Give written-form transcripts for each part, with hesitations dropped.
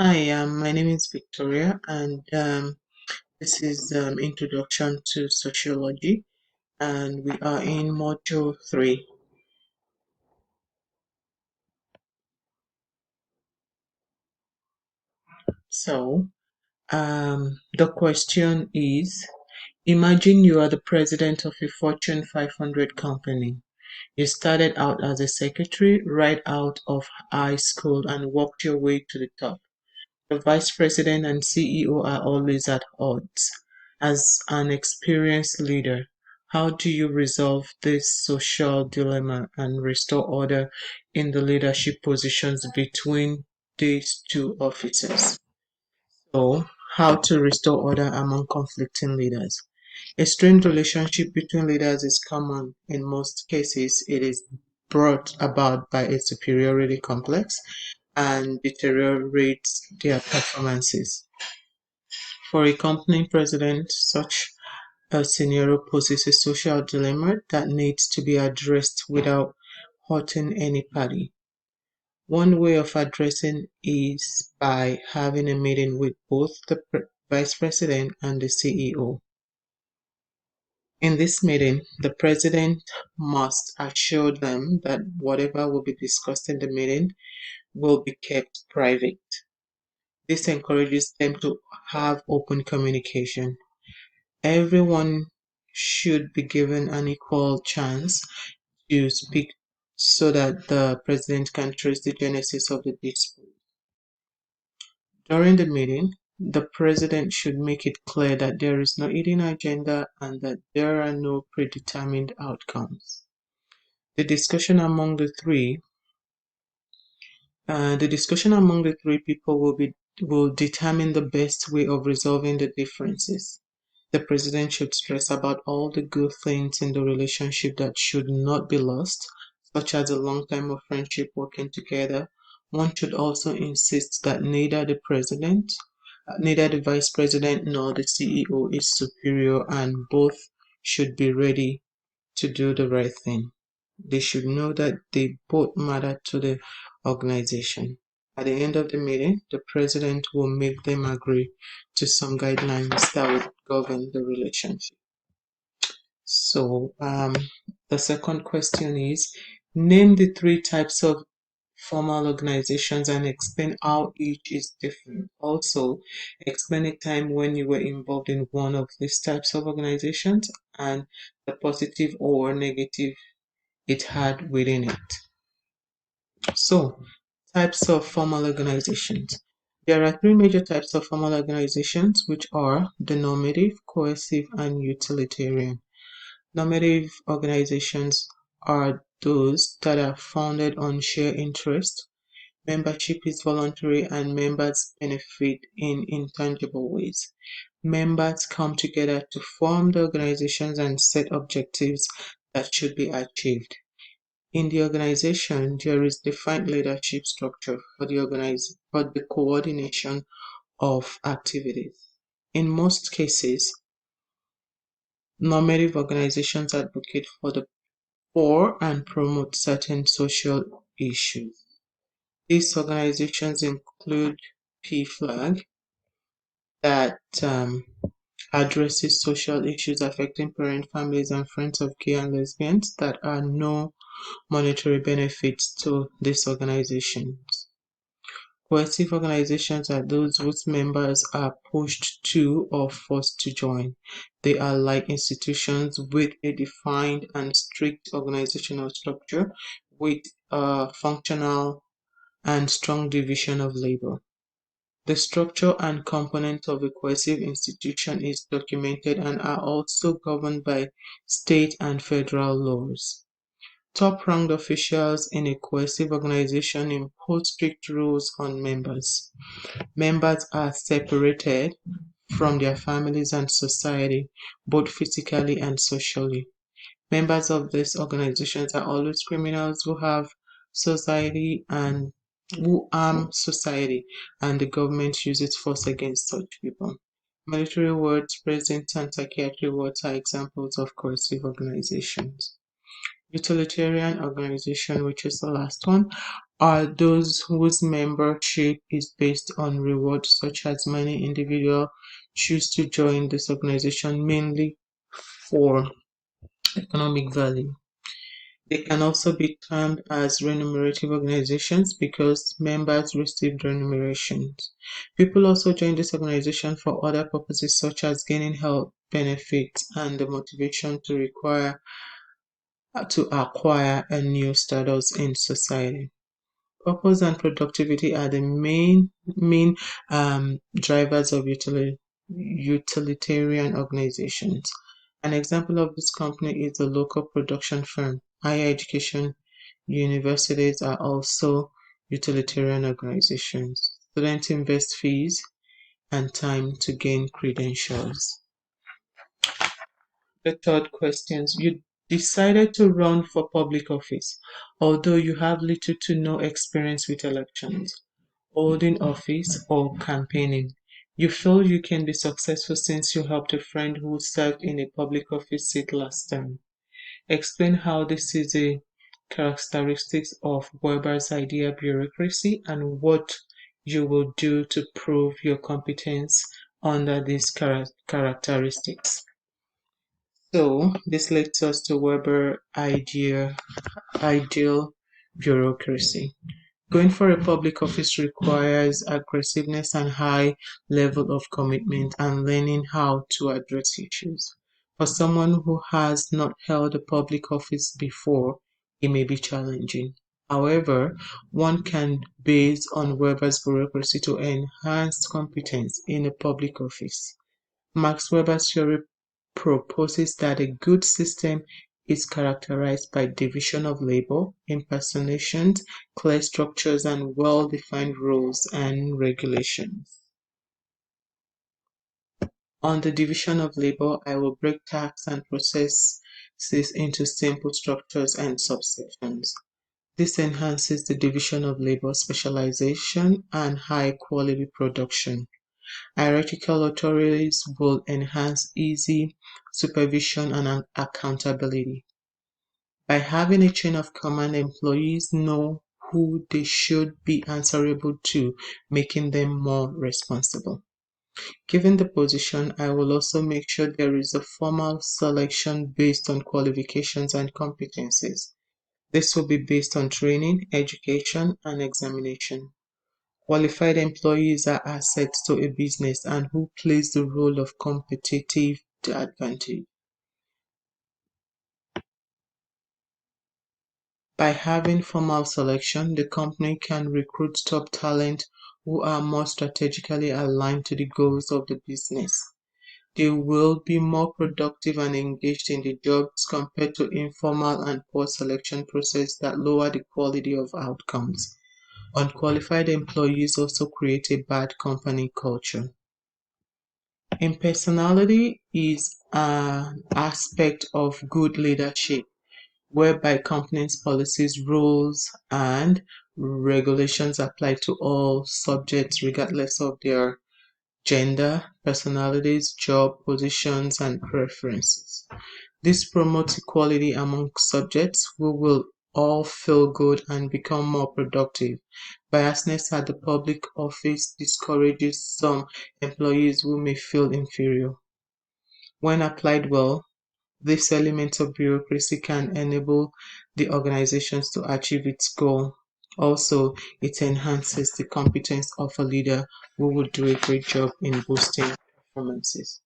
Hi, my name is Victoria, and this is Introduction to Sociology, and we are in Module 3. So, the question is, imagine you are the president of a Fortune 500 company. You started out as a secretary right out of high school and worked your way to the top. The vice president and CEO are always at odds. As an experienced leader, how do you resolve this social dilemma and restore order in the leadership positions between these two officers? So, how to restore order among conflicting leaders? A strained relationship between leaders is common. In most cases, it is brought about by a superiority complex and deteriorates their performances. For a company president, such a scenario poses a social dilemma that needs to be addressed without hurting any party. One way of addressing is by having a meeting with both the vice president and the CEO. In this meeting, the president must assure them that whatever will be discussed in the meeting will be kept private. This encourages them to have open communication. Everyone should be given an equal chance to speak so that the president can trace the genesis of the dispute. During the meeting, the president should make it clear that there is no hidden agenda and that there are no predetermined outcomes. The discussion among the three, the discussion among the three people will determine the best way of resolving the differences. The president should stress about all the good things in the relationship that should not be lost, such as a long time of friendship working together. One should also insist that neither the vice president nor the CEO is superior and both should be ready to do the right thing. They should know that they both matter to the organization. At the end of the meeting, the president will make them agree to some guidelines that would govern the relationship. So, the second question is, name the three types of formal organizations and explain how each is different. Also, explain a time when you were involved in one of these types of organizations and the positive or negative it had within it. So, types of formal organizations. There are three major types of formal organizations, which are the normative, coercive, and utilitarian. Normative organizations are those that are founded on shared interest. Membership is voluntary and members benefit in intangible ways. Members come together to form the organizations and set objectives that should be achieved. In the organization, there is defined leadership structure for the coordination of activities. In most cases, normative organizations advocate for the poor and promote certain social issues. These organizations include PFLAG, that addresses social issues affecting parent families and friends of gay and lesbians that are no monetary benefits to these organizations. Coercive organizations are those whose members are pushed to or forced to join. They are like institutions with a defined and strict organizational structure with a functional and strong division of labor. The structure and component of a cohesive institution is documented and are also governed by state and federal laws. Top-ranked officials in a cohesive organization impose strict rules on members. Members are separated from their families and society, both physically and socially. Members of these organizations are always criminals who harm society, and the government uses force against such people. Military wards, president and psychiatry wards are examples of coercive organizations. Utilitarian organization, which is the last one, are those whose membership is based on rewards, such as many individuals choose to join this organization mainly for economic value. They can also be termed as remunerative organizations because members receive remunerations. People also join this organization for other purposes such as gaining health benefits and the motivation to acquire a new status in society. Purpose and productivity are the main drivers of utilitarian organizations. An example of this company is the local production firm. Higher education universities are also utilitarian organizations. Students invest fees and time to gain credentials. The third question, you decided to run for public office, although you have little to no experience with elections, holding office, or campaigning. You feel you can be successful since you helped a friend who served in a public office seat last time. Explain how this is a characteristics of Weber's idea bureaucracy and what you will do to prove your competence under these characteristics. So this leads us to Weber ideal bureaucracy. Going for a public office requires aggressiveness and high level of commitment and learning how to address issues. For someone who has not held a public office before, it may be challenging. However, one can base on Weber's bureaucracy to enhance competence in a public office. Max Weber's theory proposes that a good system is characterized by division of labor, impersonations, clear structures, and well-defined rules and regulations. On the division of labor, I will break tasks and processes into simple structures and subsections. This enhances the division of labor, specialization, and high-quality production. Hierarchical authorities will enhance easy supervision and accountability. By having a chain of command, employees know who they should be answerable to, making them more responsible. Given the position, I will also make sure there is a formal selection based on qualifications and competencies. This will be based on training, education, and examination. Qualified employees are assets to a business and who plays the role of competitive advantage. By having formal selection, the company can recruit top talent who are more strategically aligned to the goals of the business. They will be more productive and engaged in the jobs compared to informal and poor selection process that lower the quality of outcomes. Unqualified employees also create a bad company culture. Impersonality is an aspect of good leadership whereby companies' policies, rules, and regulations apply to all subjects regardless of their gender, personalities, job positions, and preferences. This promotes equality among subjects who will all feel good and become more productive. Biasness at the public office discourages some employees who may feel inferior. When applied well, this element of bureaucracy can enable the organizations to achieve its goal. Also, it enhances the competence of a leader who will do a great job in boosting performances.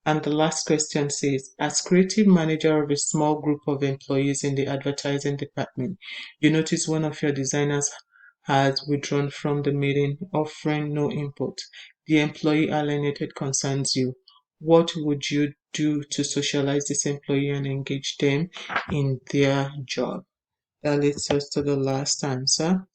And the last question says, as creative manager of a small group of employees in the advertising department, you notice one of your designers has withdrawn from the meeting, offering no input. The employee alienated concerns you. What would you do to socialize this employee and engage them in their job? That leads us to the last answer,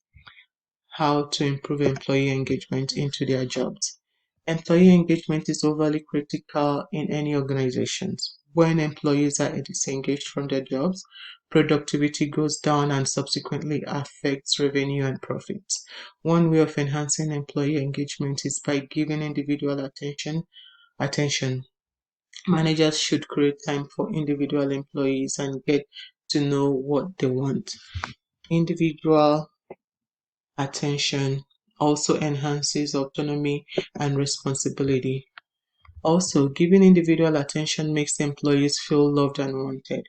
how to improve employee engagement into their jobs. Employee engagement is overly critical in any organizations. When employees are disengaged from their jobs, productivity goes down and subsequently affects revenue and profits. One way of enhancing employee engagement is by giving individual attention. Managers should create time for individual employees and get to know what they want. Individual attention also enhances autonomy and responsibility. Also, giving individual attention makes employees feel loved and wanted.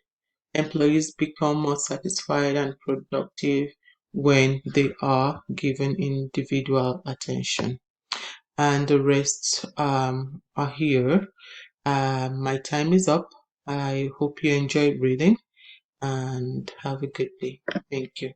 Employees become more satisfied and productive when they are given individual attention. And the rest are here. My time is up. I hope you enjoyed reading and have a good day. Thank you.